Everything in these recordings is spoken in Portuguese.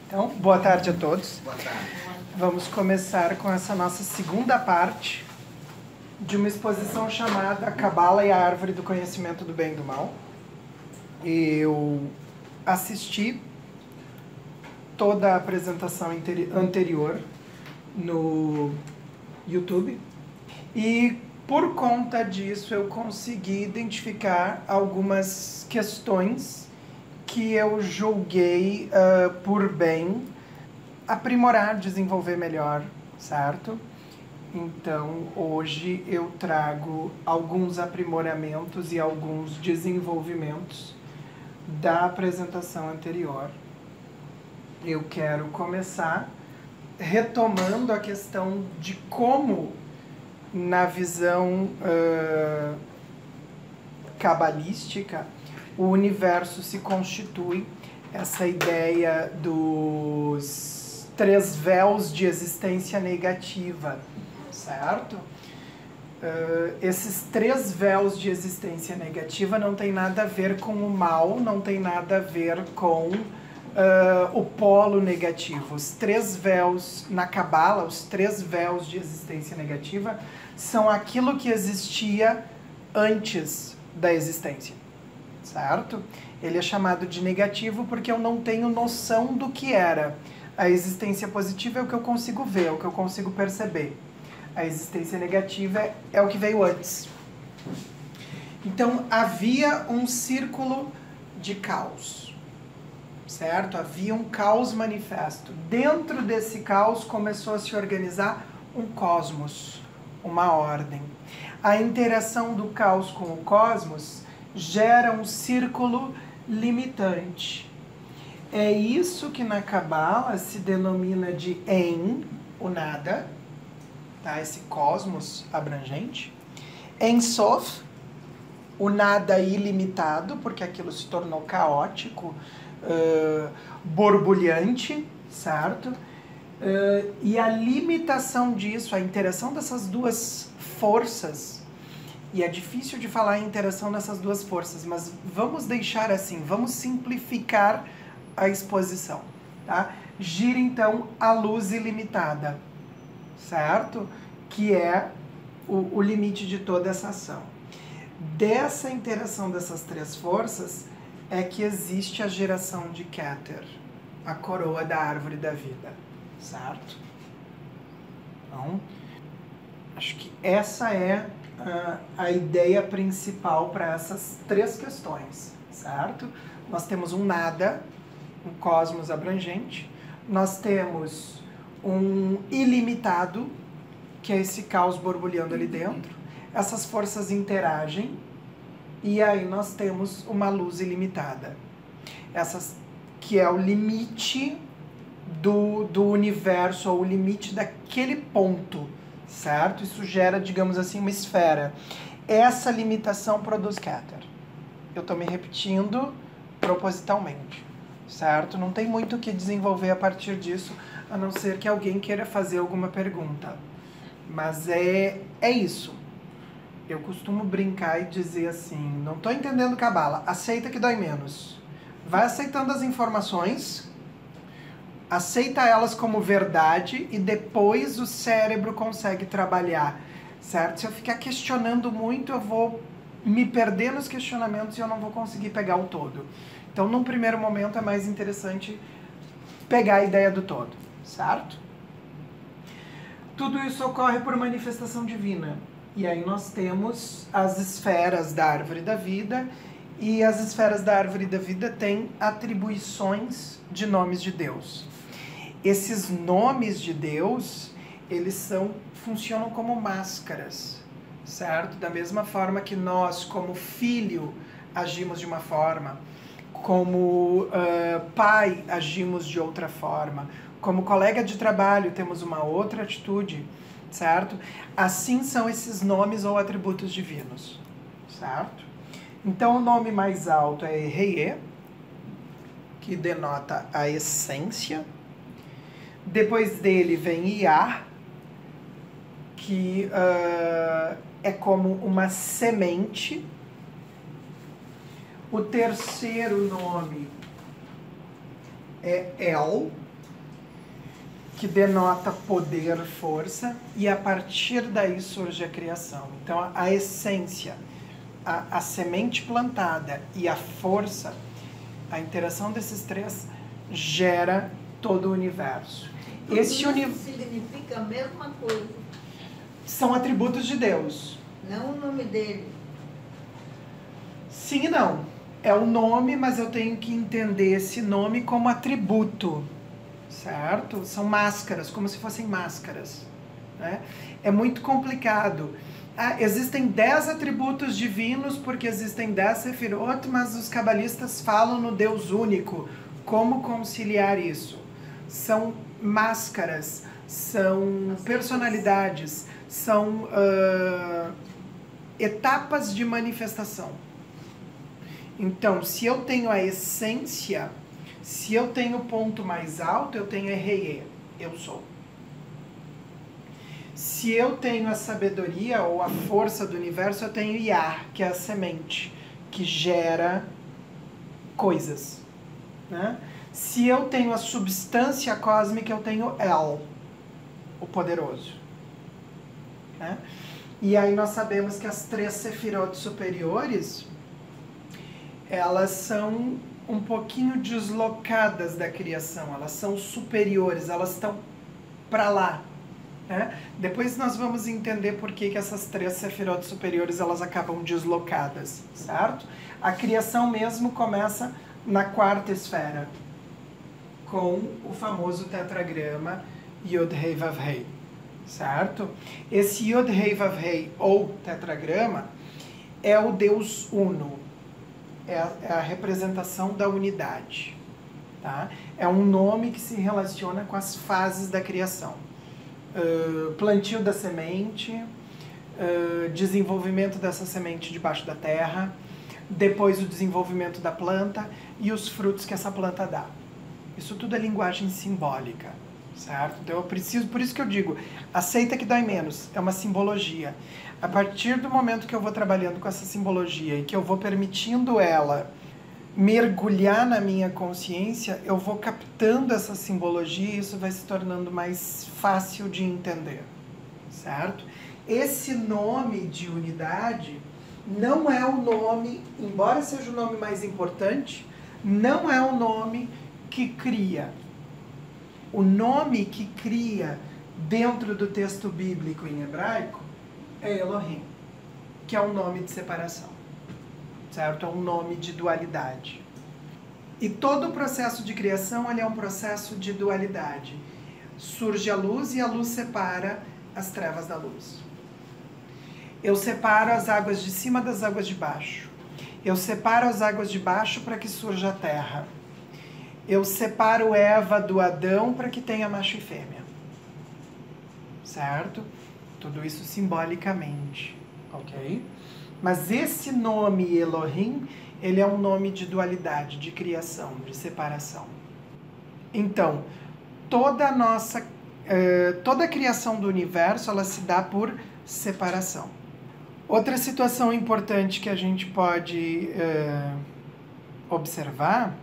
Então, boa tarde a todos. Boa tarde. Vamos começar com essa nossa segunda parte de uma exposição chamada Cabala e a Árvore do Conhecimento do Bem e do Mal. Eu assisti toda a apresentação anterior no YouTube e, por conta disso, eu consegui identificar algumas questões que eu julguei por bem aprimorar, desenvolver melhor, certo? Então, hoje eu trago alguns aprimoramentos e alguns desenvolvimentos da apresentação anterior. Eu quero começar retomando a questão de como, na visão cabalística, o universo se constitui, essa ideia dos 3 véus de existência negativa, certo? Esses 3 véus de existência negativa não tem nada a ver com o mal, não tem nada a ver com o polo negativo. Os 3 véus, na Cabala, os 3 véus de existência negativa são aquilo que existia antes da existência. Certo? Ele é chamado de negativo porque eu não tenho noção do que era. A existência positiva é o que eu consigo ver, é o que eu consigo perceber. A existência negativa é o que veio antes. Então, havia um círculo de caos, certo? Havia um caos manifesto. Dentro desse caos começou a se organizar um cosmos, uma ordem. A interação do caos com o cosmos gera um círculo limitante. É isso que na Cabala se denomina de Ein, o nada, tá? Esse cosmos abrangente. Ein Sof, o nada ilimitado, porque aquilo se tornou caótico, borbulhante, certo? E a limitação disso, a interação dessas duas forças. E é difícil de falar em interação nessas duas forças, mas vamos deixar assim, vamos simplificar a exposição, tá? Gira então a luz ilimitada, certo? Que é o limite de toda essa ação. Dessa interação dessas 3 forças é que existe a geração de Keter, a coroa da árvore da vida, certo? Então, acho que essa é a ideia principal para essas 3 questões, certo? Nós temos um nada, um cosmos abrangente, nós temos um ilimitado, que é esse caos borbulhando ali dentro, essas forças interagem, e aí nós temos uma luz ilimitada, que é o limite do universo, ou o limite daquele ponto, certo? Isso gera, digamos assim, uma esfera. Essa limitação produz Keter. Eu estou me repetindo propositalmente, certo? Não tem muito o que desenvolver a partir disso, a não ser que alguém queira fazer alguma pergunta. Mas é isso. Eu costumo brincar e dizer assim, não estou entendendo Cabala, aceita que dói menos. Vai aceitando as informações, aceita elas como verdade e depois o cérebro consegue trabalhar, certo? Se eu ficar questionando muito, eu vou me perder nos questionamentos e eu não vou conseguir pegar o todo. Então, num primeiro momento, é mais interessante pegar a ideia do todo, certo? Tudo isso ocorre por manifestação divina. E aí nós temos as esferas da árvore da vida, e as esferas da árvore da vida têm atribuições de nomes de Deus. Esses nomes de Deus, eles funcionam como máscaras, certo? Da mesma forma que nós, como filho, agimos de uma forma, como pai, agimos de outra forma, como colega de trabalho, temos uma outra atitude, certo? Assim são esses nomes ou atributos divinos, certo? Então, o nome mais alto é Reye, que denota a essência. Depois dele vem Iá, que é como uma semente. O terceiro nome é El, que denota poder, força, e a partir daí surge a criação. Então, a essência, a semente plantada e a força, a interação desses três gera todo o universo. Esse significa a mesma coisa. São atributos de Deus. Não o nome dele. Sim e não. É o nome, mas eu tenho que entender esse nome como atributo. Certo? São máscaras, como se fossem máscaras. Né? É muito complicado. Existem 10 atributos divinos porque existem 10 sefirot, mas os cabalistas falam no Deus único. Como conciliar isso? São máscaras, são personalidades, são etapas de manifestação. Então, se eu tenho a essência, se eu tenho o ponto mais alto, eu tenho Erreie, eu sou. Se eu tenho a sabedoria ou a força do universo, eu tenho Yah, que é a semente, que gera coisas. Né? Se eu tenho a substância cósmica, eu tenho El, o poderoso. Né? E aí nós sabemos que as 3 sefirot superiores, elas são um pouquinho deslocadas da criação, elas são superiores, elas estão para lá. Né? Depois nós vamos entender por que essas 3 sefirot superiores elas acabam deslocadas, certo? A criação mesmo começa na 4ª esfera, com o famoso tetragrama Yod-Hei Vav-Hei, certo? Esse Yod-Hei Vav-Hei, ou tetragrama, é o Deus Uno, é a representação da unidade. Tá? É um nome que se relaciona com as fases da criação. Plantio da semente, desenvolvimento dessa semente debaixo da terra, depois o desenvolvimento da planta e os frutos que essa planta dá. Isso tudo é linguagem simbólica, certo? Então eu preciso, por isso que eu digo, aceita que dói menos, é uma simbologia. A partir do momento que eu vou trabalhando com essa simbologia e que eu vou permitindo ela mergulhar na minha consciência, eu vou captando essa simbologia e isso vai se tornando mais fácil de entender, certo? Esse nome de unidade não é o nome, embora seja o nome mais importante, não é o nome que cria. O nome que cria dentro do texto bíblico em hebraico é Elohim, que é um nome de separação, certo? É um nome de dualidade. E todo o processo de criação ele é um processo de dualidade. Surge a luz e a luz separa as trevas da luz. Eu separo as águas de cima das águas de baixo. Eu separo as águas de baixo para que surja a terra. Eu separo Eva do Adão para que tenha macho e fêmea. Certo? Tudo isso simbolicamente, ok? Mas esse nome Elohim, ele é um nome de dualidade, de criação, de separação. Então, toda a criação do universo, ela se dá por separação. Outra situação importante que a gente pode observar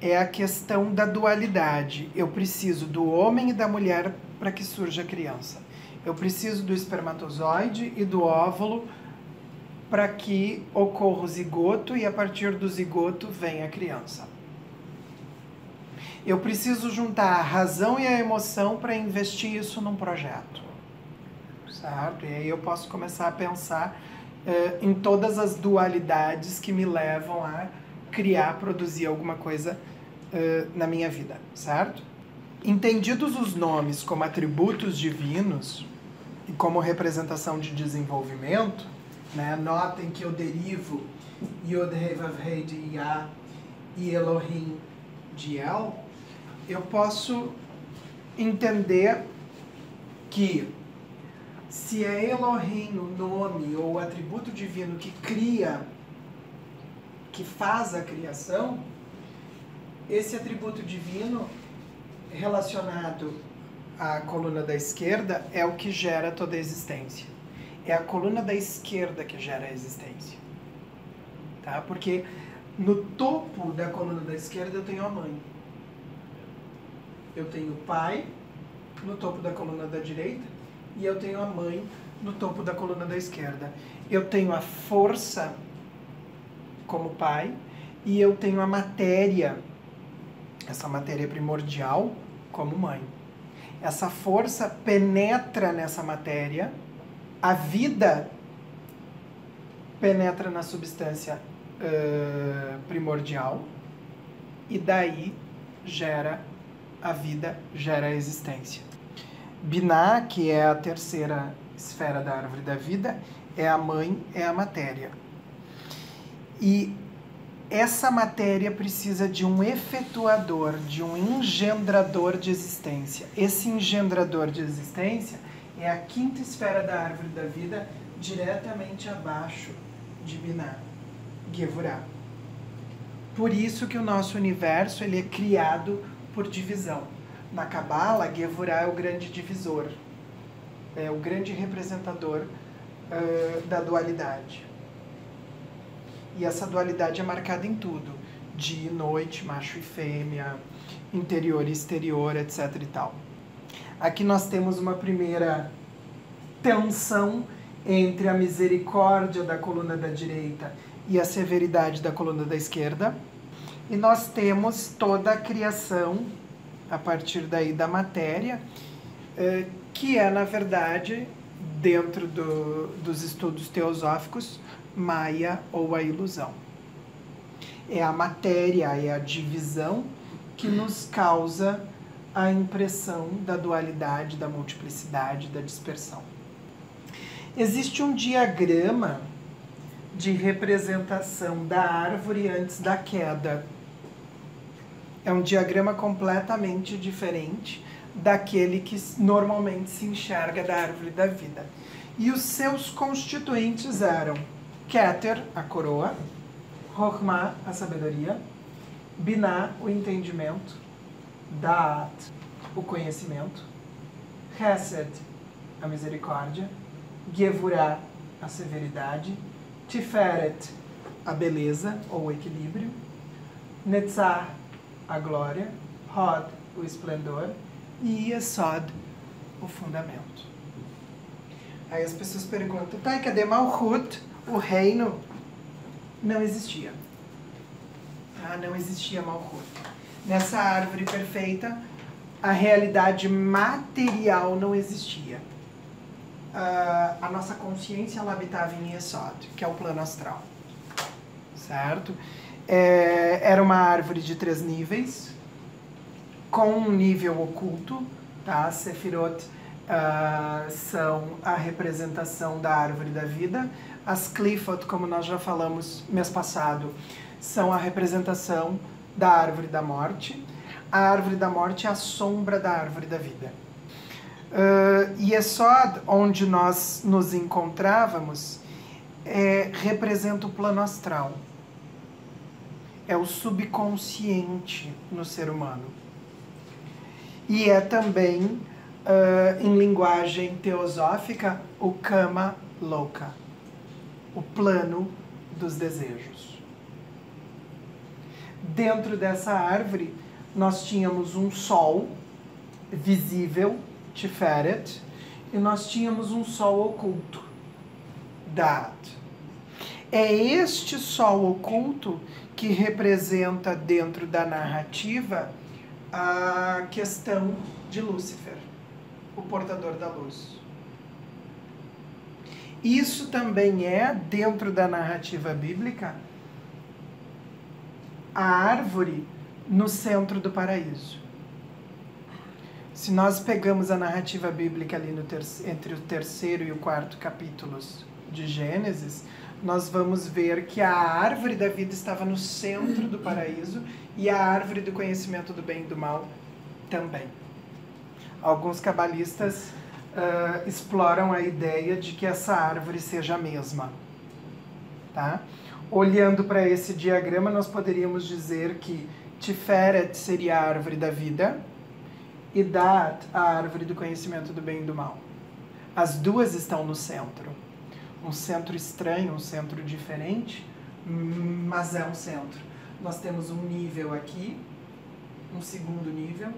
é a questão da dualidade. Eu preciso do homem e da mulher para que surja a criança. Eu preciso do espermatozoide e do óvulo para que ocorra o zigoto e a partir do zigoto venha a criança. Eu preciso juntar a razão e a emoção para investir isso num projeto. Certo? E aí eu posso começar a pensar em todas as dualidades que me levam a criar, produzir alguma coisa na minha vida, certo? Entendidos os nomes como atributos divinos e como representação de desenvolvimento, né? Notem que eu derivo Yod-Hei Vav-Hei de Yah e Elohim de El. Eu posso entender que se é Elohim o nome ou o atributo divino que cria, que faz a criação, esse atributo divino relacionado à coluna da esquerda é o que gera toda a existência. É a coluna da esquerda que gera a existência. Tá? Porque no topo da coluna da esquerda eu tenho a mãe. Eu tenho o pai no topo da coluna da direita e eu tenho a mãe no topo da coluna da esquerda. Eu tenho a força como pai e eu tenho a matéria, essa matéria primordial, como mãe. Essa força penetra nessa matéria, a vida penetra na substância primordial e daí gera a vida, gera a existência. Binah, que é a terceira esfera da árvore da vida, é a mãe, é a matéria. E essa matéria precisa de um efetuador, de um engendrador de existência. Esse engendrador de existência é a quinta esfera da árvore da vida, diretamente abaixo de Binah, Gevurah. Por isso que o nosso universo ele é criado por divisão. Na Kabbalah, Gevurah é o grande divisor, é o grande representador da dualidade. E essa dualidade é marcada em tudo. Dia e noite, macho e fêmea, interior e exterior, etc. e tal. Aqui nós temos uma primeira tensão entre a misericórdia da coluna da direita e a severidade da coluna da esquerda. E nós temos toda a criação, a partir daí da matéria, que é, na verdade, dentro dos estudos teosóficos, Maya ou a ilusão. É a matéria, é a divisão que nos causa a impressão da dualidade, da multiplicidade, da dispersão. Existe um diagrama de representação da árvore antes da queda. É um diagrama completamente diferente daquele que normalmente se enxerga da árvore da vida. E os seus constituintes eram Keter, a coroa, Chokhmah, a sabedoria, Binah, o entendimento, Da'at, o conhecimento, Chesed, a misericórdia, Gevurah, a severidade, Tiferet, a beleza ou o equilíbrio, Netzach, a glória, Hod, o esplendor, e Yesod, o fundamento. Aí as pessoas perguntam, tá, e cadê Malchut? O reino não existia. Não existia Malchut. Nessa árvore perfeita, a realidade material não existia. A nossa consciência ela habitava em Yesod, que é o plano astral. Certo? Era uma árvore de 3 níveis, com um nível oculto. Tá? Sefirot são a representação da árvore da vida. As Clifot, como nós já falamos mês passado, são a representação da árvore da morte. A árvore da morte é a sombra da árvore da vida. Yesod, onde nós nos encontrávamos, representa o plano astral. É o subconsciente no ser humano. E é também, em linguagem teosófica, o Kama Loka, o plano dos desejos. Dentro dessa árvore, nós tínhamos um sol visível, Tiferet, e nós tínhamos um sol oculto, Da'at. É este sol oculto que representa dentro da narrativa a questão de Lúcifer, o portador da luz. Isso também é, dentro da narrativa bíblica, a árvore no centro do paraíso. Se nós pegamos a narrativa bíblica ali entre o 3º e o 4º capítulos de Gênesis, nós vamos ver que a árvore da vida estava no centro do paraíso e a árvore do conhecimento do bem e do mal também. Alguns cabalistas exploram a ideia de que essa árvore seja a mesma. Tá? Olhando para esse diagrama, nós poderíamos dizer que Tiferet seria a árvore da vida e Da'at a árvore do conhecimento do bem e do mal. As duas estão no centro. Um centro estranho, um centro diferente, mas é um centro. Nós temos um nível aqui, um segundo nível,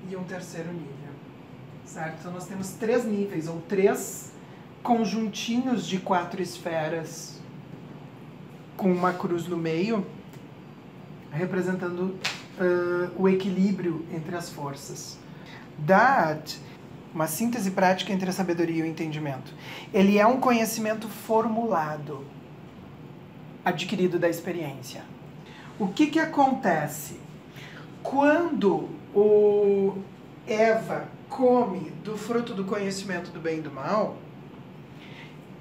e um terceiro nível, certo? Então nós temos 3 níveis, ou 3 conjuntinhos de 4 esferas com uma cruz no meio, representando o equilíbrio entre as forças. Da'at, uma síntese prática entre a sabedoria e o entendimento. Ele é um conhecimento formulado, adquirido da experiência. O que acontece? Quando Eva come do fruto do conhecimento do bem e do mal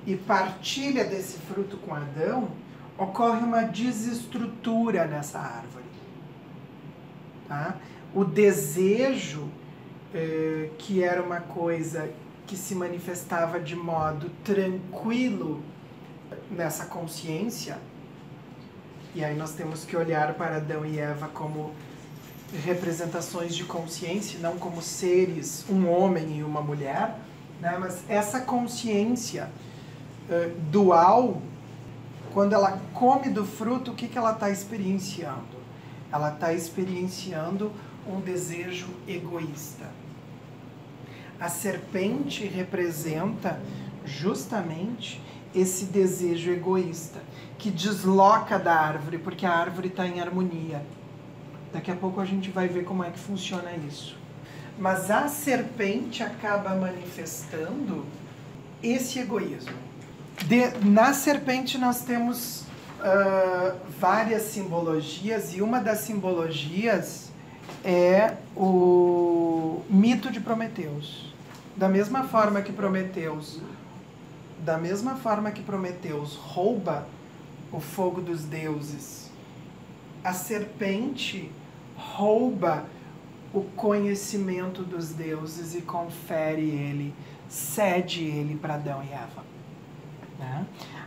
e partilha desse fruto com Adão, ocorre uma desestrutura nessa árvore. Tá? O desejo, que era uma coisa que se manifestava de modo tranquilo nessa consciência, e aí nós temos que olhar para Adão e Eva como representações de consciência, não como seres, um homem e uma mulher, né? Mas essa consciência dual, quando ela come do fruto, o que ela está experienciando? Ela está experienciando um desejo egoísta. A serpente representa justamente esse desejo egoísta, que desloca da árvore, porque a árvore está em harmonia. Daqui a pouco a gente vai ver como é que funciona isso. Mas a serpente acaba manifestando esse egoísmo. Na serpente nós temos várias simbologias, e uma das simbologias é o mito de Prometeus. Da mesma forma que Prometeus rouba o fogo dos deuses, a serpente rouba o conhecimento dos deuses e confere ele, cede ele para Adão e Eva. Né?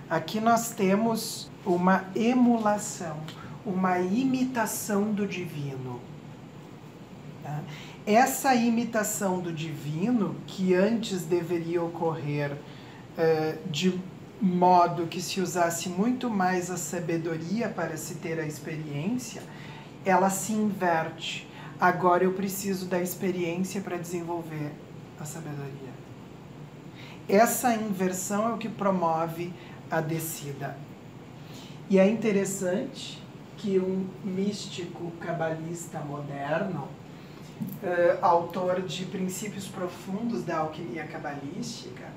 Aqui nós temos uma emulação, uma imitação do divino. Tá? Essa imitação do divino, que antes deveria ocorrer de modo que se usasse muito mais a sabedoria para se ter a experiência, ela se inverte. Agora eu preciso da experiência para desenvolver a sabedoria. Essa inversão é o que promove a descida. E é interessante que um místico cabalista moderno, autor de Princípios Profundos da Alquimia Cabalística,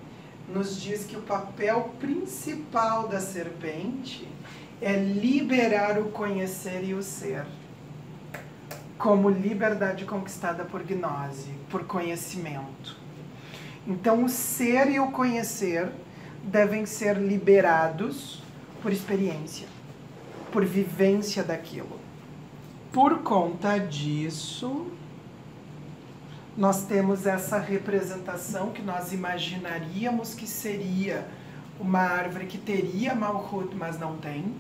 nos diz que o papel principal da serpente é liberar o conhecer e o ser, como liberdade conquistada por gnose, por conhecimento. Então, o ser e o conhecer devem ser liberados por experiência, por vivência daquilo. Por conta disso, nós temos essa representação que nós imaginaríamos que seria uma árvore que teria Malhut, mas não tem.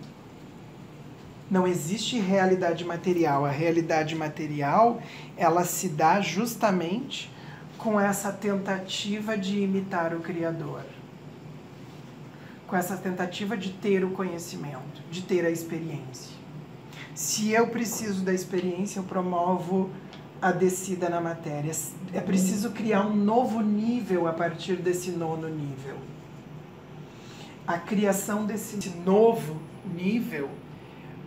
Não existe realidade material. A realidade material, ela se dá justamente com essa tentativa de imitar o Criador. Com essa tentativa de ter o conhecimento, de ter a experiência. Se eu preciso da experiência, eu promovo a descida na matéria. É preciso criar um novo nível a partir desse 9º nível. A criação desse novo nível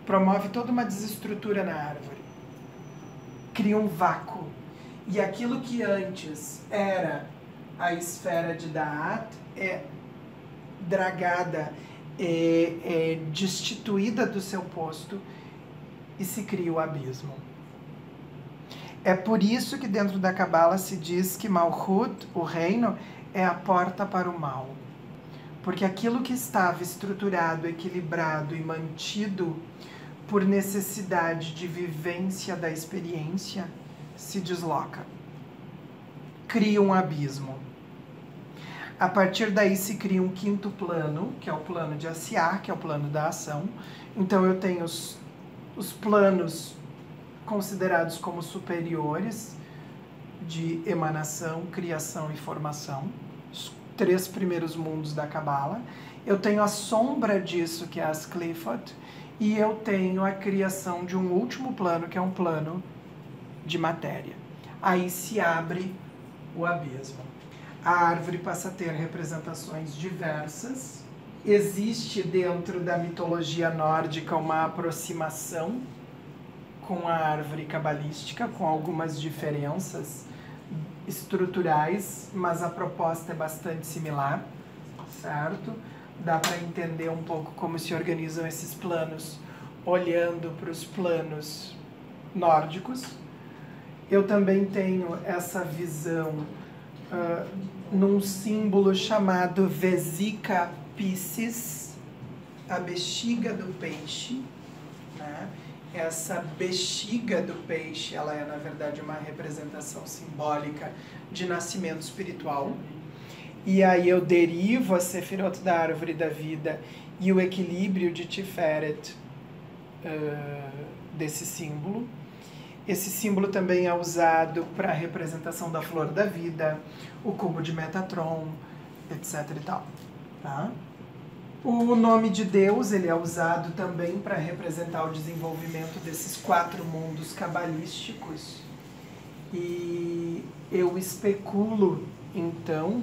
promove toda uma desestrutura na árvore. Cria um vácuo. E aquilo que antes era a esfera de Da'at é dragada, é destituída do seu posto e se cria o abismo. É por isso que dentro da Cabala se diz que Malhut, o reino, é a porta para o mal. Porque aquilo que estava estruturado, equilibrado e mantido por necessidade de vivência da experiência, se desloca. Cria um abismo. A partir daí se cria um 5º plano, que é o plano de Asiá, que é o plano da ação. Então eu tenho os planos considerados como superiores de emanação, criação e formação, os 3 primeiros mundos da Cabala. Eu tenho a sombra disso, que é as Clifford, e eu tenho a criação de um último plano, que é um plano de matéria. aí se abre o abismo. A árvore passa a ter representações diversas. Existe dentro da mitologia nórdica uma aproximação com a árvore cabalística, com algumas diferenças estruturais, mas a proposta é bastante similar, certo? Dá para entender um pouco como se organizam esses planos, olhando para os planos nórdicos. Eu também tenho essa visão num símbolo chamado Vesica Piscis, a bexiga do peixe, né? Essa bexiga do peixe, ela é, na verdade, uma representação simbólica de nascimento espiritual. E aí eu derivo a Sefirot da árvore da vida e o equilíbrio de Tiferet desse símbolo. Esse símbolo também é usado para a representação da flor da vida, o cubo de Metatron, etc. e tal. Tá? O nome de Deus, ele é usado também para representar o desenvolvimento desses 4 mundos cabalísticos. E eu especulo, então,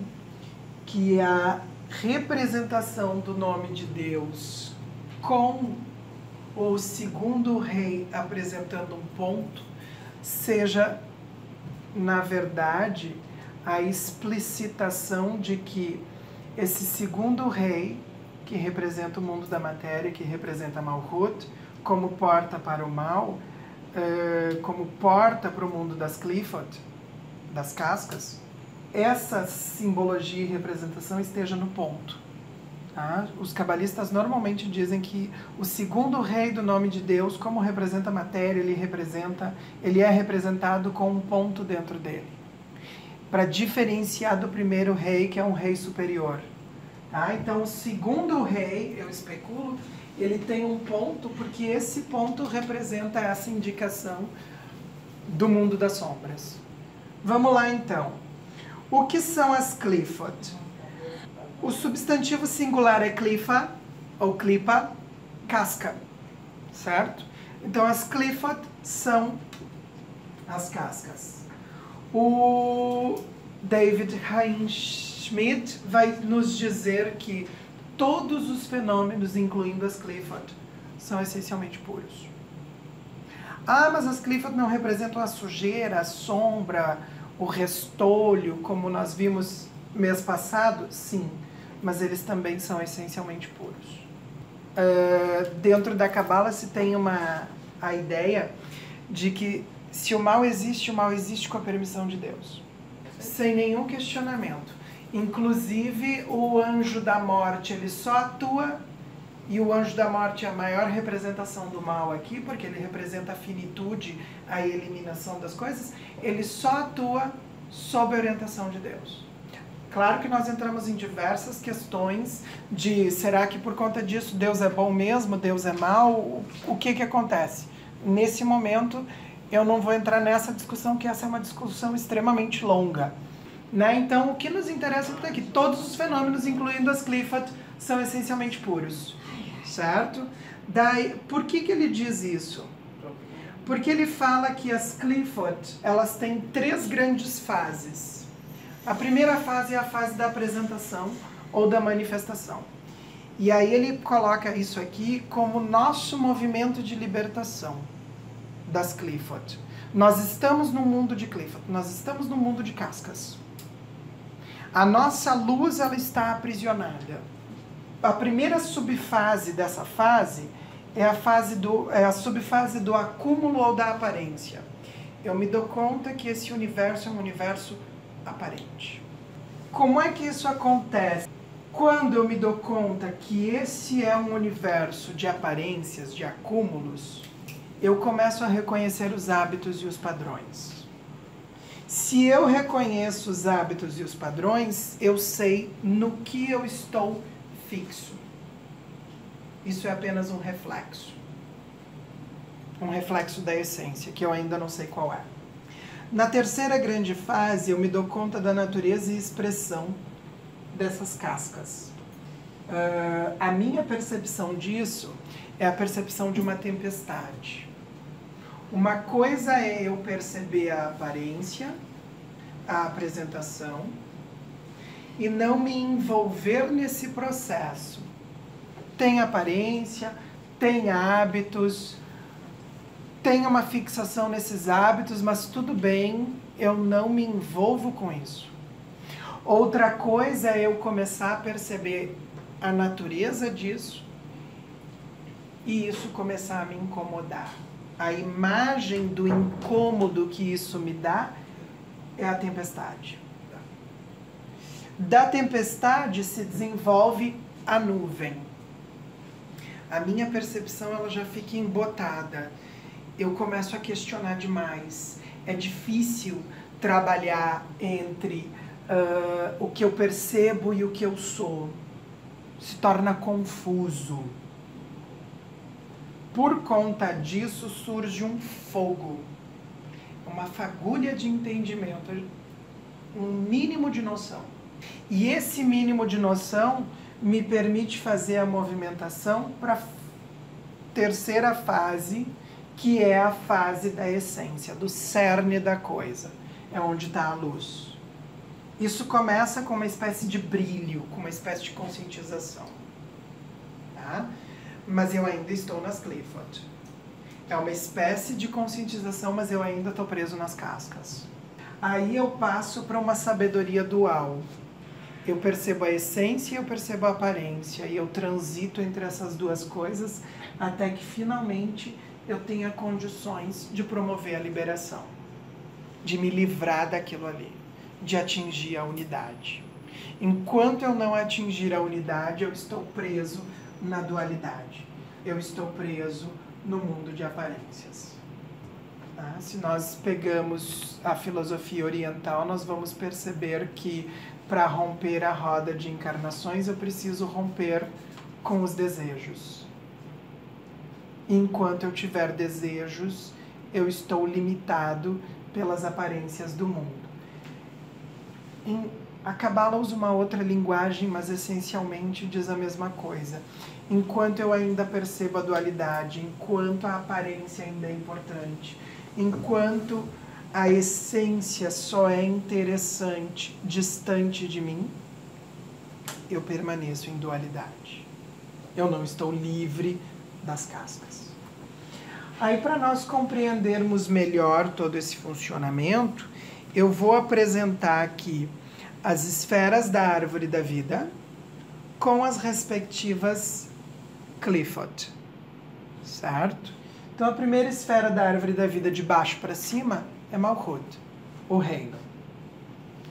que a representação do nome de Deus com o segundo rei apresentando um ponto seja, na verdade, a explicitação de que esse segundo rei, que representa o mundo da matéria, que representa Malkuth, como porta para o mal, como porta para o mundo das Qliphoth, das cascas, essa simbologia e representação esteja no ponto. Tá? Os cabalistas normalmente dizem que o segundo rei do nome de Deus, como representa a matéria, ele é representado com um ponto dentro dele, para diferenciar do primeiro rei, que é um rei superior. Tá? Então, o segundo rei, eu especulo, ele tem um ponto, porque esse ponto representa essa indicação do mundo das sombras. Vamos lá, então. O que são as Qliphoth? O substantivo singular é Qlifa, ou Klipa, casca, certo? Então, as Qliphoth são as cascas. O David Heinschmidt vai nos dizer que todos os fenômenos, incluindo as Qliphoth, são essencialmente puros. Ah, mas as Qliphoth não representam a sujeira, a sombra, o restolho, como nós vimos mês passado? Sim, mas eles também são essencialmente puros. Dentro da Cabala se tem a ideia de que se o mal existe com a permissão de Deus, sem nenhum questionamento. Inclusive, o anjo da morte, ele só atua, e o anjo da morte é a maior representação do mal aqui, porque ele representa a finitude, a eliminação das coisas, ele só atua sob a orientação de Deus. Claro que nós entramos em diversas questões de, será que por conta disso Deus é bom mesmo, Deus é mau? O que acontece? Nesse momento, eu não vou entrar nessa discussão, que essa é uma discussão extremamente longa. Né? Então, o que nos interessa é que todos os fenômenos, incluindo as Qliphoth, são essencialmente puros. Certo? Daí, por que ele diz isso? Porque ele fala que as Qliphoth, elas têm 3 grandes fases. A primeira fase é a fase da apresentação ou da manifestação. E aí ele coloca isso aqui como nosso movimento de libertação das Qliphoth. Nós estamos no mundo de Qliphoth, nós estamos no mundo de cascas. A nossa luz, ela está aprisionada. A primeira subfase dessa fase é a subfase do acúmulo ou da aparência. Eu me dou conta que esse universo é um universo aparente. Como é que isso acontece? Quando eu me dou conta que esse é um universo de aparências, de acúmulos, eu começo a reconhecer os hábitos e os padrões. Se eu reconheço os hábitos e os padrões, eu sei no que eu estou fixo. Isso é apenas um reflexo. Um reflexo da essência, que eu ainda não sei qual é. Na terceira grande fase, eu me dou conta da natureza e expressão dessas cascas. A minha percepção disso é a percepção de uma tempestade. Uma coisa é eu perceber a aparência, a apresentação, e não me envolver nesse processo. Tem aparência, tem hábitos, tem uma fixação nesses hábitos, mas tudo bem, eu não me envolvo com isso. Outra coisa é eu começar a perceber a natureza disso e isso começar a me incomodar. A imagem do incômodo que isso me dá é a tempestade. Da tempestade se desenvolve a nuvem. A minha percepção ela já fica embotada. Eu começo a questionar demais. É difícil trabalhar entre o que eu percebo e o que eu sou. Se torna confuso. Por conta disso surge um fogo, uma fagulha de entendimento, um mínimo de noção. E esse mínimo de noção me permite fazer a movimentação para a terceira fase, que é a fase da essência, do cerne da coisa. É onde está a luz. Isso começa com uma espécie de brilho, com uma espécie de conscientização. Tá? Mas eu ainda estou nas Clifford. É uma espécie de conscientização, mas eu ainda estou preso nas cascas. Aí eu passo para uma sabedoria dual. Eu percebo a essência e eu percebo a aparência. E eu transito entre essas duas coisas até que finalmente eu tenha condições de promover a liberação. De me livrar daquilo ali. De atingir a unidade. Enquanto eu não atingir a unidade, eu estou preso na dualidade. Eu estou preso no mundo de aparências. Tá? Se nós pegamos a filosofia oriental, nós vamos perceber que para romper a roda de encarnações, eu preciso romper com os desejos. Enquanto eu tiver desejos, eu estou limitado pelas aparências do mundo. A Cabala usa uma outra linguagem, mas essencialmente diz a mesma coisa. Enquanto eu ainda percebo a dualidade, enquanto a aparência ainda é importante, enquanto a essência só é interessante distante de mim, eu permaneço em dualidade. Eu não estou livre das cascas. Aí, para nós compreendermos melhor todo esse funcionamento, eu vou apresentar aqui as esferas da árvore da vida com as respectivas Clifford, certo? Então a primeira esfera da árvore da vida de baixo para cima é Malhut, o reino.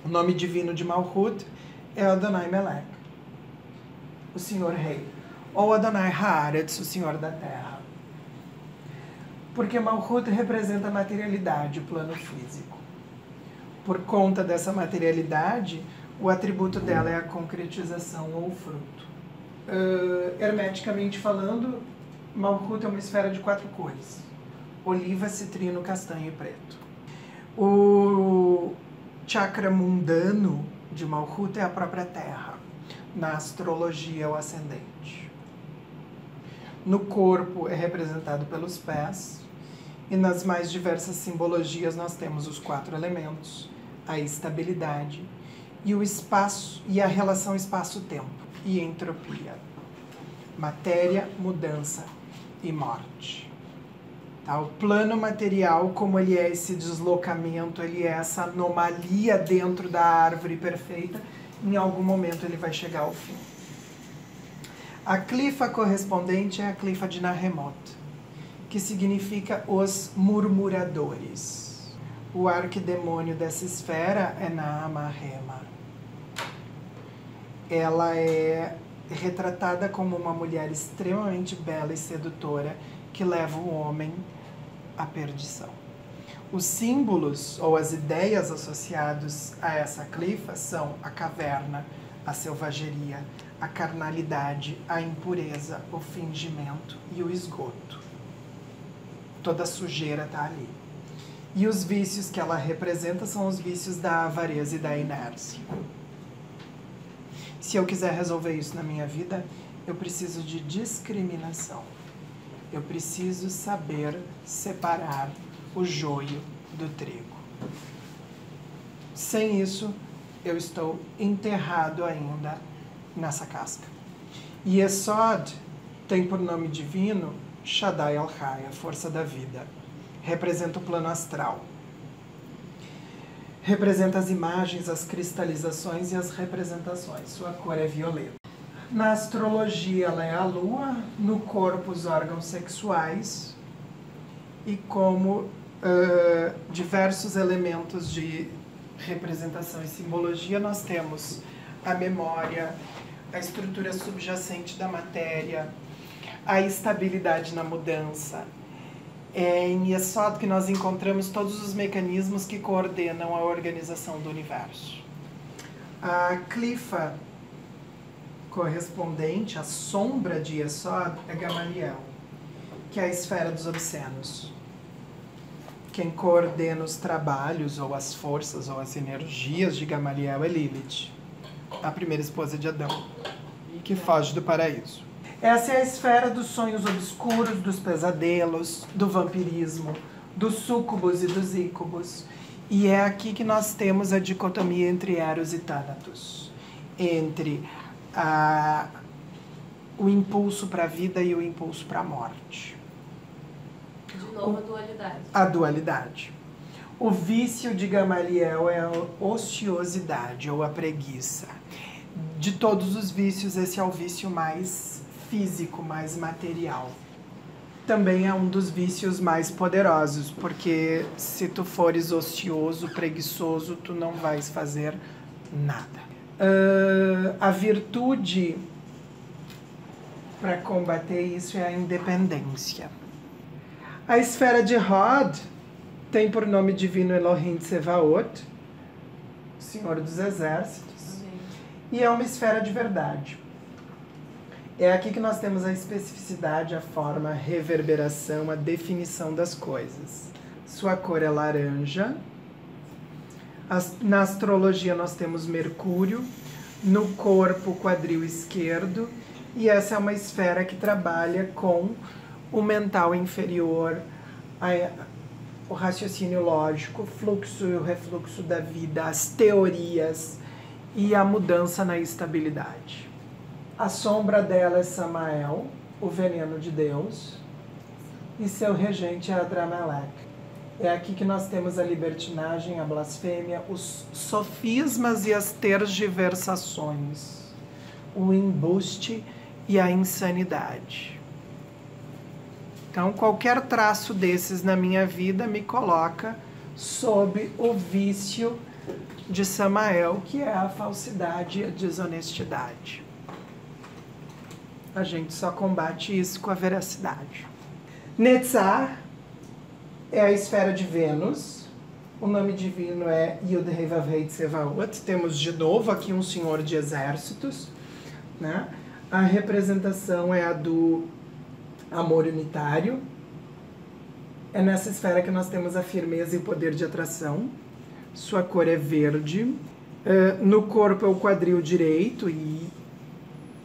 O nome divino de Malhut é Adonai Melech, o Senhor Rei, ou Adonai Haaretz, o Senhor da Terra. Porque Malhut representa a materialidade, o plano físico. Por conta dessa materialidade, o atributo dela é a concretização ou fruto. Hermeticamente falando, Malhut é uma esfera de 4 cores: oliva, citrino, castanho e preto. O chakra mundano de Malhut é a própria terra. Na astrologia é o ascendente. No corpo é representado pelos pés. E nas mais diversas simbologias nós temos os 4 elementos, a estabilidade e o espaço e a relação espaço-tempo e entropia. Matéria, mudança e morte. Tá? O plano material, como ele é esse deslocamento, ele é essa anomalia dentro da árvore perfeita, em algum momento ele vai chegar ao fim. A clifa correspondente é a clifa de Nahemot, que significa os murmuradores. O arquidemônio dessa esfera é Naamahema. Ela é retratada como uma mulher extremamente bela e sedutora que leva o homem à perdição. Os símbolos ou as ideias associados a essa clifa são a caverna, a selvageria, a carnalidade, a impureza, o fingimento e o esgoto. Toda a sujeira está ali. E os vícios que ela representa são os vícios da avareza e da inércia. Se eu quiser resolver isso na minha vida, eu preciso de discriminação. Eu preciso saber separar o joio do trigo. Sem isso, eu estou enterrado ainda nessa casca. Yesod tem por nome divino Shaddai Al-Hai, a força da vida. Representa o plano astral. Representa as imagens, as cristalizações e as representações. Sua cor é violeta. Na astrologia, ela é a lua, no corpo, os órgãos sexuais, e como diversos elementos de representação e simbologia, nós temos a memória, a estrutura subjacente da matéria, a estabilidade na mudança. É em Yesod que nós encontramos todos os mecanismos que coordenam a organização do universo. A clifa correspondente, a sombra de Yesod, é Gamaliel, que é a esfera dos obscenos. Quem coordena os trabalhos, ou as forças, ou as energias de Gamaliel é Lilith, a primeira esposa de Adão, que foge do paraíso. Essa é a esfera dos sonhos obscuros, dos pesadelos, do vampirismo, dos súcubos e dos ícubos. E é aqui que nós temos a dicotomia entre Eros e Thanatos, entre o impulso para a vida e o impulso para a morte. De novo, a dualidade. A dualidade. O vício de Gamaliel é a ociosidade ou a preguiça. De todos os vícios, esse é o vício mais físico, mais material. Também é um dos vícios mais poderosos, porque se tu fores ocioso, preguiçoso, tu não vais fazer nada. A virtude para combater isso é a independência. A esfera de Hod tem por nome divino Elohim Tsevaot, Senhor dos Exércitos, e é uma esfera de verdade. É aqui que nós temos a especificidade, a forma, a reverberação, a definição das coisas. Sua cor é laranja. Na astrologia nós temos Mercúrio, no corpo, quadril esquerdo, e essa é uma esfera que trabalha com o mental inferior, o raciocínio lógico, o fluxo e o refluxo da vida, as teorias e a mudança na estabilidade. A sombra dela é Samael, o veneno de Deus, e seu regente é Adramelech. É aqui que nós temos a libertinagem, a blasfêmia, os sofismas e as tergiversações, o embuste e a insanidade. Então, qualquer traço desses na minha vida me coloca sob o vício de Samael, que é a falsidade e a desonestidade. A gente só combate isso com a veracidade. Netzar é a esfera de Vênus. O nome divino é Yud-Hei Vav-Hei Tsevaot. Temos de novo aqui um senhor de exércitos, né? A representação é a do amor unitário. É nessa esfera que nós temos a firmeza e o poder de atração. Sua cor é verde. No corpo é o quadril direito e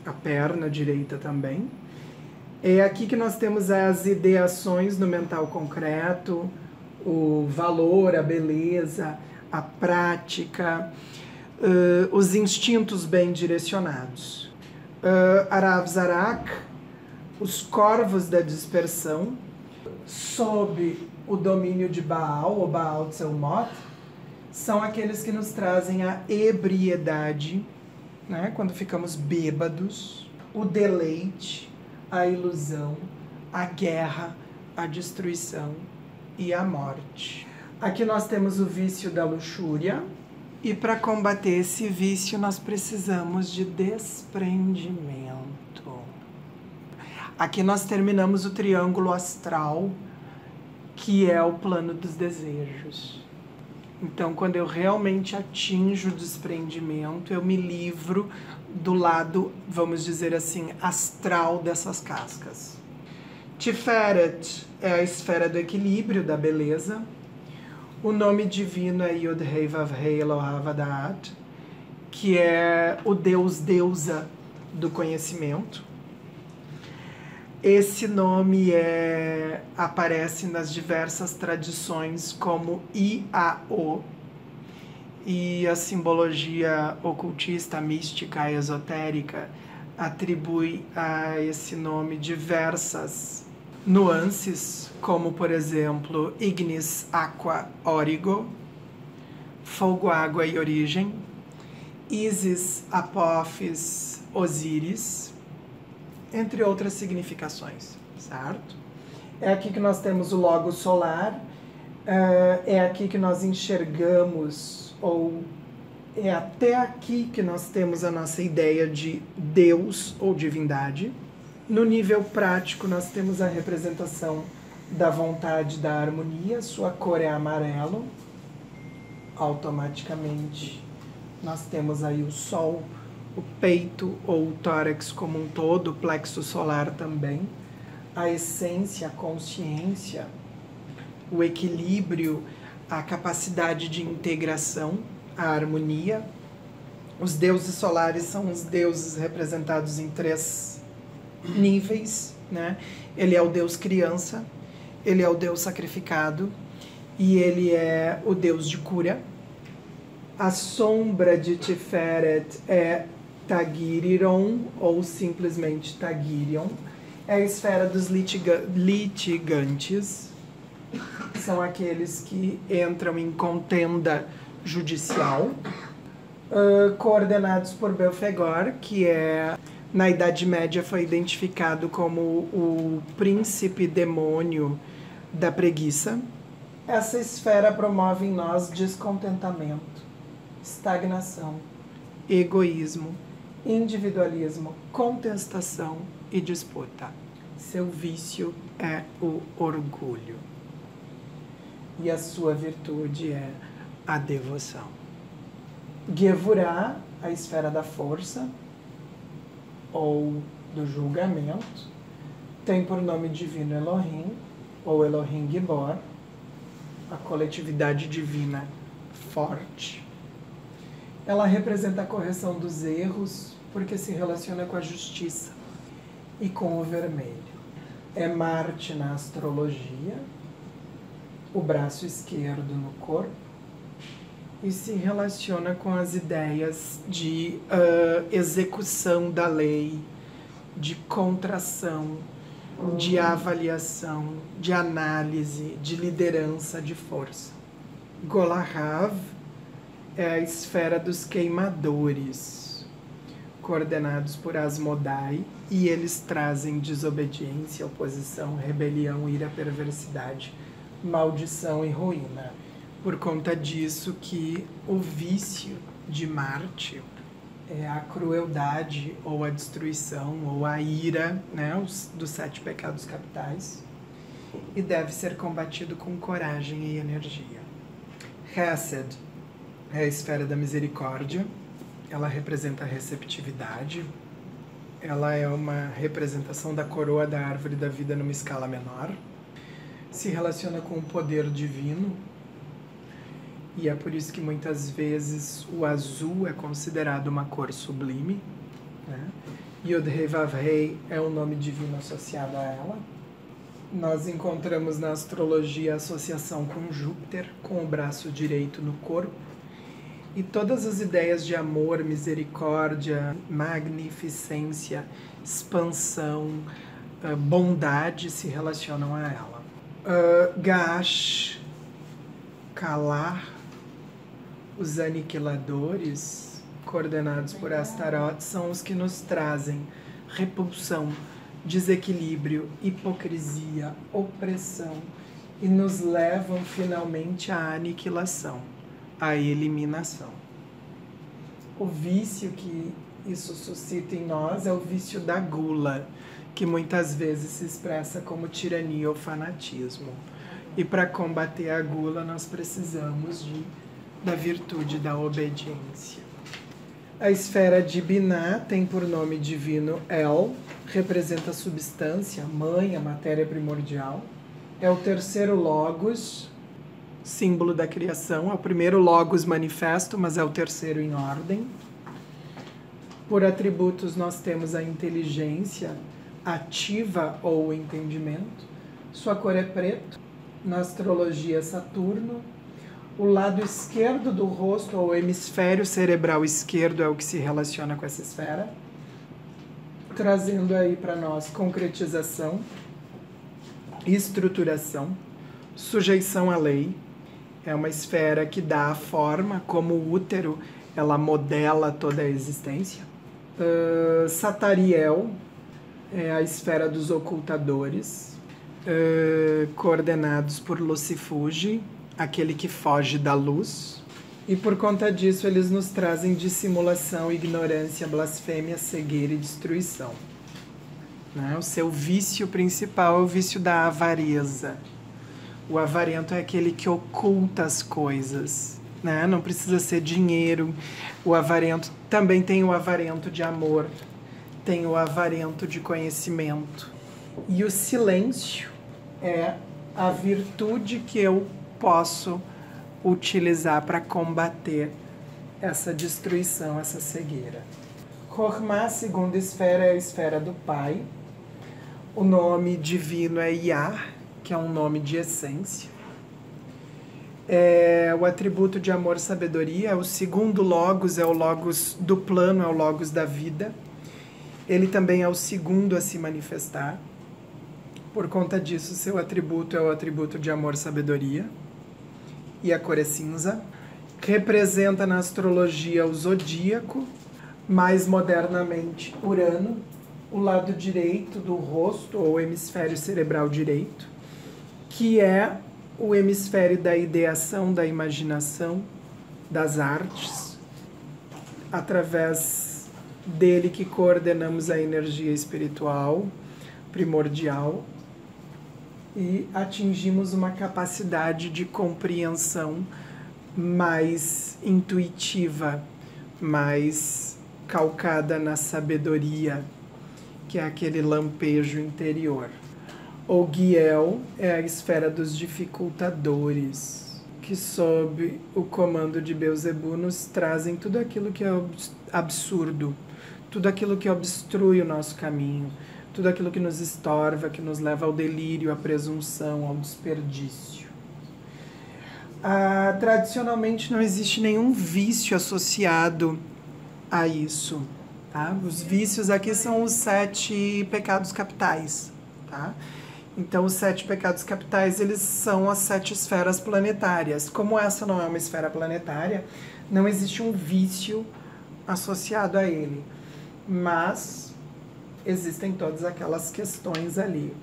a perna direita também. É aqui que nós temos as ideações no mental concreto, o valor, a beleza, a prática, os instintos bem direcionados. Arav Zarak, os corvos da dispersão, sob o domínio de Baal, ou Baal Tselmot, são aqueles que nos trazem a ebriedade, né, quando ficamos bêbados, o deleite, a ilusão, a guerra, a destruição e a morte. Aqui nós temos o vício da luxúria, e para combater esse vício nós precisamos de desprendimento. Aqui nós terminamos o triângulo astral, que é o plano dos desejos. Então, quando eu realmente atinjo o desprendimento, eu me livro do lado, vamos dizer assim, astral dessas cascas. Tiferet é a esfera do equilíbrio, da beleza. O nome divino é Yod-Hei Vav-Hei Elohavadat, que é o Deus, deusa do conhecimento. Esse nome aparece nas diversas tradições como Iao, e a simbologia ocultista, mística, esotérica atribui a esse nome diversas nuances, como por exemplo Ignis Aqua Origo, fogo, água e origem, Isis, Apófis, Osíris, entre outras significações, certo? É aqui que nós temos o logo solar, é aqui que nós enxergamos, ou é até aqui que nós temos a nossa ideia de Deus ou divindade. No nível prático, nós temos a representação da vontade, da harmonia, sua cor é amarelo. Automaticamente, nós temos aí o sol, o peito ou o tórax como um todo, o plexo solar também, a essência, a consciência, o equilíbrio, a capacidade de integração, a harmonia. Os deuses solares são os deuses representados em 3 níveis, né? Ele é o deus criança, ele é o deus sacrificado e ele é o deus de cura. A sombra de Tiferet é Tagirion, ou simplesmente Tagirion. É a esfera dos litigantes. São aqueles que entram em contenda judicial. Coordenados por Belfegor, que na Idade Média foi identificado como o príncipe demônio da preguiça. Essa esfera promove em nós descontentamento, estagnação, egoísmo, individualismo, contestação e disputa. Seu vício é o orgulho. E a sua virtude é a devoção. Gevurah, a esfera da força ou do julgamento, tem por nome divino Elohim, ou Elohim Gibor, a coletividade divina forte. Ela representa a correção dos erros, porque se relaciona com a justiça e com o vermelho. É Marte na astrologia, o braço esquerdo no corpo, e se relaciona com as ideias de execução da lei, de contração, de avaliação, de análise, de liderança, de força. Golahav é a esfera dos queimadores, coordenados por Asmodai, e eles trazem desobediência, oposição, rebelião, ira, perversidade, maldição e ruína. Por conta disso que o vício de Marte é a crueldade ou a destruição ou a ira, né, dos 7 pecados capitais, e deve ser combatido com coragem e energia. Hesed é a esfera da misericórdia, ela representa a receptividade, ela é uma representação da coroa da árvore da vida numa escala menor, se relaciona com o poder divino, e é por isso que muitas vezes o azul é considerado uma cor sublime, né? Yod-Heh Vav-Heh é um nome divino associado a ela. Nós encontramos na astrologia a associação com Júpiter, com o braço direito no corpo, e todas as ideias de amor, misericórdia, magnificência, expansão, bondade se relacionam a ela. Gash, calar, os aniquiladores, coordenados por Astaroth, são os que nos trazem repulsão, desequilíbrio, hipocrisia, opressão e nos levam finalmente à aniquilação, à eliminação. O vício que isso suscita em nós é o vício da gula, que muitas vezes se expressa como tirania ou fanatismo. E para combater a gula, nós precisamos da virtude da obediência. A esfera de Binah tem por nome divino El, representa a substância, mãe, a matéria primordial. É o terceiro Logos, símbolo da criação. É o primeiro Logos manifesto, mas é o terceiro em ordem. Por atributos, nós temos a inteligência, ativa ou o entendimento. Sua cor é preto. Na astrologia, Saturno. O lado esquerdo do rosto, ou o hemisfério cerebral esquerdo, é o que se relaciona com essa esfera, trazendo aí para nós concretização, estruturação, sujeição à lei. É uma esfera que dá a forma, como o útero, ela modela toda a existência. Satariel é a esfera dos ocultadores, coordenados por Lucifuge, aquele que foge da luz. E por conta disso eles nos trazem dissimulação, ignorância, blasfêmia, cegueira e destruição. Né? O seu vício principal é o vício da avareza. O avarento é aquele que oculta as coisas, né? Não precisa ser dinheiro. O avarento também tem o avarento de amor, tem o avarento de conhecimento. E o silêncio é a virtude que eu posso utilizar para combater essa destruição, essa cegueira. Chokhmah, segunda esfera, é a esfera do Pai. O nome divino é Yah, que é um nome de essência. O atributo de amor, sabedoria. O segundo logos é o logos do plano, é o logos da vida. Ele também é o segundo a se manifestar. Por conta disso, seu atributo é o atributo de amor, sabedoria. E a cor é cinza. Representa na astrologia o zodíaco, mais modernamente Urano, o lado direito do rosto, ou hemisfério cerebral direito, que é o hemisfério da ideação, da imaginação, das artes, através dele que coordenamos a energia espiritual, primordial, e atingimos uma capacidade de compreensão mais intuitiva, mais calcada na sabedoria, que é aquele lampejo interior. O Giel é a esfera dos dificultadores, que sob o comando de Beelzebub nos trazem tudo aquilo que é absurdo, tudo aquilo que obstrui o nosso caminho, tudo aquilo que nos estorva, que nos leva ao delírio, à presunção, ao desperdício. Tradicionalmente não existe nenhum vício associado a isso. Tá? Os vícios aqui são os 7 pecados capitais. Tá? Então, os 7 pecados capitais, eles são as 7 esferas planetárias. Como essa não é uma esfera planetária, não existe um vício associado a ele. Mas existem todas aquelas questões ali.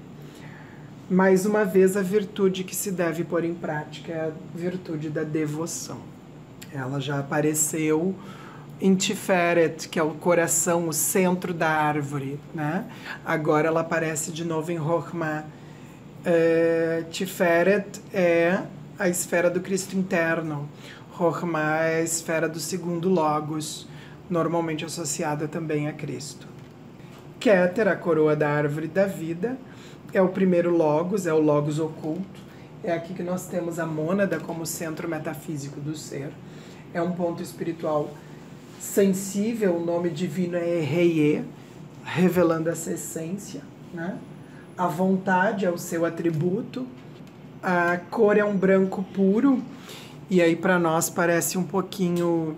Mais uma vez, a virtude que se deve pôr em prática é a virtude da devoção. Ela já apareceu em Tiferet, que é o coração, o centro da árvore, né? Agora ela aparece de novo em Chokhmah. Tiferet é a esfera do Cristo interno. Chokhmah é a esfera do segundo Logos, normalmente associada também a Cristo. Keter, a coroa da árvore da vida, é o primeiro Logos, é o Logos oculto. É aqui que nós temos a mônada como centro metafísico do ser. É um ponto espiritual sensível, o nome divino é Reye, revelando essa essência, né? A vontade é o seu atributo, a cor é um branco puro, e aí para nós parece um pouquinho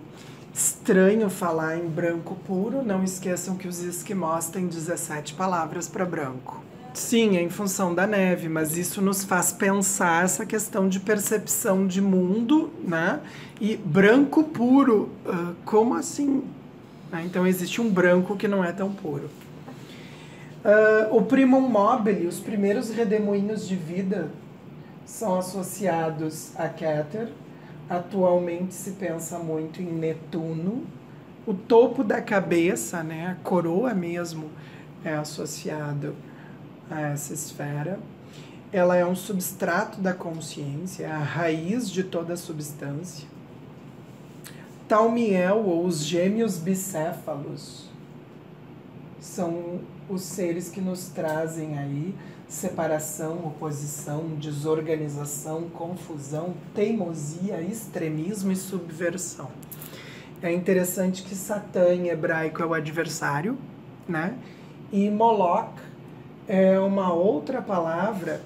estranho falar em branco puro. Não esqueçam que os esquimós têm 17 palavras para branco. Sim, é em função da neve, mas isso nos faz pensar essa questão de percepção de mundo, né? E branco puro, como assim? Então existe um branco que não é tão puro. O primum mobile, os primeiros redemoinhos de vida, são associados a Keter. Atualmente se pensa muito em Netuno. O topo da cabeça, né, a coroa mesmo, é associado a essa esfera. Ela é um substrato da consciência, é a raiz de toda a substância. Taumiel, ou os gêmeos bicéfalos, são os seres que nos trazem aí separação, oposição, desorganização, confusão, teimosia, extremismo e subversão. É interessante que Satã em hebraico é o adversário, né? E Moloch é uma outra palavra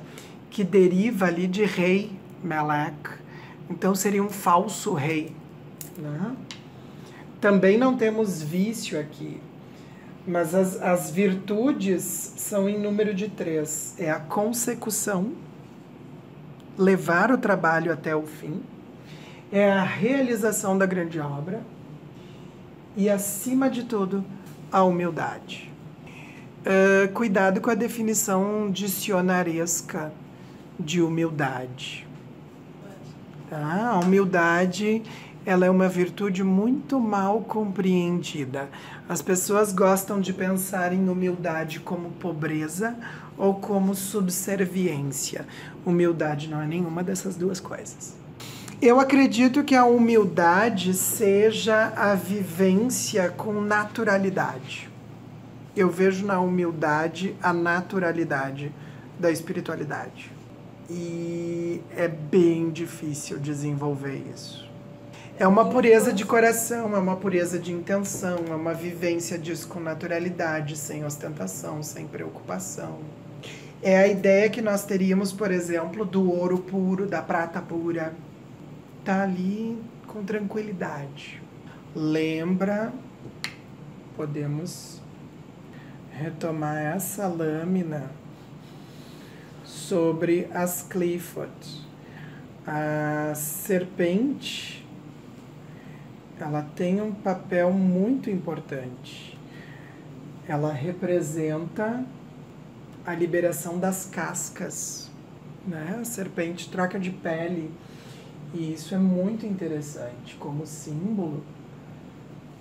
que deriva ali de rei, Melek. Então seria um falso rei, né? Também não temos vício aqui, mas as virtudes são em número de 3. É a consecução, levar o trabalho até o fim, é a realização da grande obra e, acima de tudo, a humildade. Cuidado com a definição dicionaresca de humildade. Tá? A humildade, ela é uma virtude muito mal compreendida. As pessoas gostam de pensar em humildade como pobreza ou como subserviência. Humildade não é nenhuma dessas duas coisas. Eu acredito que a humildade seja a vivência com naturalidade. Eu vejo na humildade a naturalidade da espiritualidade. E é bem difícil desenvolver isso. É uma pureza de coração, é uma pureza de intenção, é uma vivência disso com naturalidade, sem ostentação, sem preocupação. É a ideia que nós teríamos, por exemplo, do ouro puro, da prata pura. Tá ali com tranquilidade. Lembra, podemos retomar essa lâmina sobre as Clifford. A serpente, ela tem um papel muito importante. Ela representa a liberação das cascas, né? A serpente troca de pele. E isso é muito interessante como símbolo,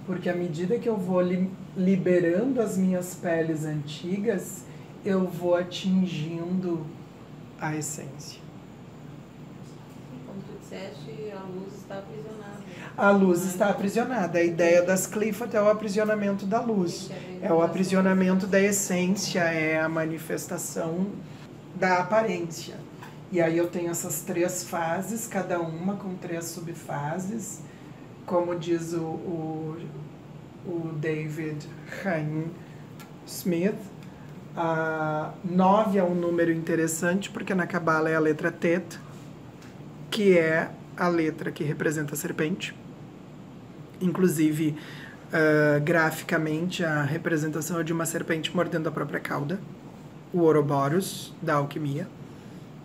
porque à medida que eu vou liberando as minhas peles antigas, eu vou atingindo a essência. Como tu disseste, a luz está aprisionada. A luz está aprisionada. A ideia das Clifford é o aprisionamento da luz. É o aprisionamento da essência, é a manifestação da aparência. E aí eu tenho essas 3 fases, cada uma com 3 subfases. Como diz o David Haim Smith, 9 é um número interessante, porque na Cabala é a letra Tet, que é a letra que representa a serpente. Inclusive, graficamente, a representação é de uma serpente mordendo a própria cauda, o Ouroboros da alquimia.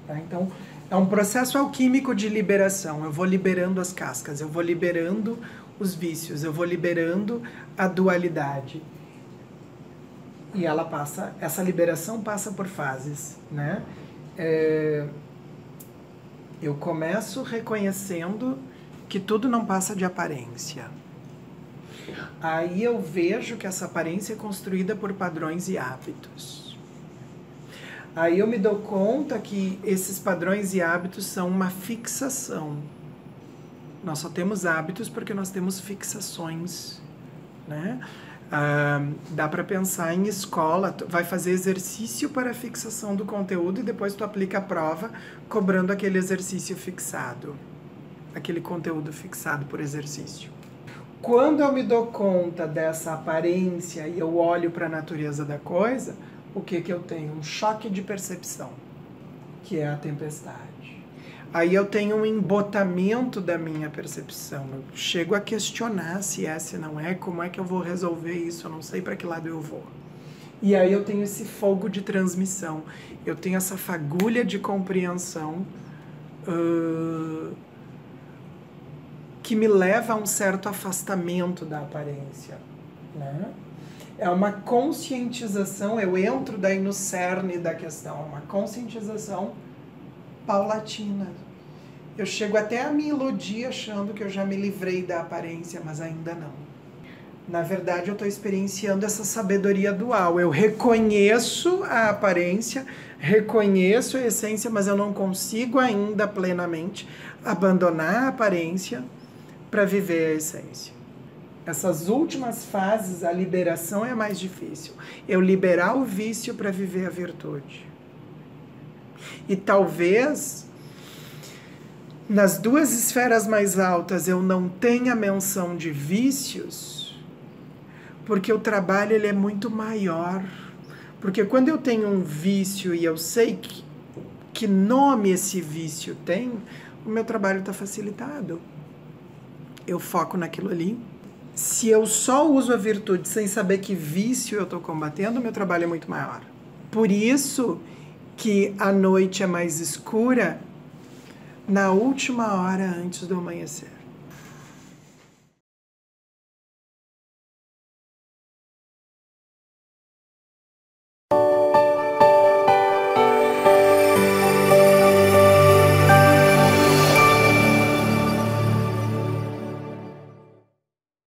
Tá? Então, é um processo alquímico de liberação. Eu vou liberando as cascas, eu vou liberando os vícios, eu vou liberando a dualidade. E essa liberação passa por fases, né? Eu começo reconhecendo que tudo não passa de aparência. Aí eu vejo que essa aparência é construída por padrões e hábitos. Aí eu me dou conta que esses padrões e hábitos são uma fixação. Nós só temos hábitos porque nós temos fixações, né? Dá para pensar em escola, tu vai fazer exercício para a fixação do conteúdo e depois tu aplica a prova cobrando aquele exercício fixado, aquele conteúdo fixado por exercício. Quando eu me dou conta dessa aparência e eu olho para a natureza da coisa, o que eu tenho? Um choque de percepção, que é a tempestade. Aí eu tenho um embotamento da minha percepção. Eu chego a questionar se é, se não é, como é que eu vou resolver isso, eu não sei para que lado eu vou. E aí eu tenho esse fogo de transmissão, eu tenho essa fagulha de compreensão que me leva a um certo afastamento da aparência, né? É uma conscientização, eu entro daí no cerne da questão, uma conscientização paulatina. Eu chego até a me iludir achando que eu já me livrei da aparência, mas ainda não. Na verdade, eu estou experienciando essa sabedoria dual. Eu reconheço a aparência, reconheço a essência, mas eu não consigo ainda plenamente abandonar a aparência para viver a essência. Essas últimas fases, a liberação é mais difícil. Eu liberar o vício para viver a virtude. E talvez, nas 2 esferas mais altas, eu não tenha menção de vícios, porque o trabalho ele é muito maior. Porque quando eu tenho um vício e eu sei que nome esse vício tem, o meu trabalho está facilitado. Eu foco naquilo ali. Se eu só uso a virtude sem saber que vício eu estou combatendo, o meu trabalho é muito maior. Por isso que a noite é mais escura na última hora antes do amanhecer.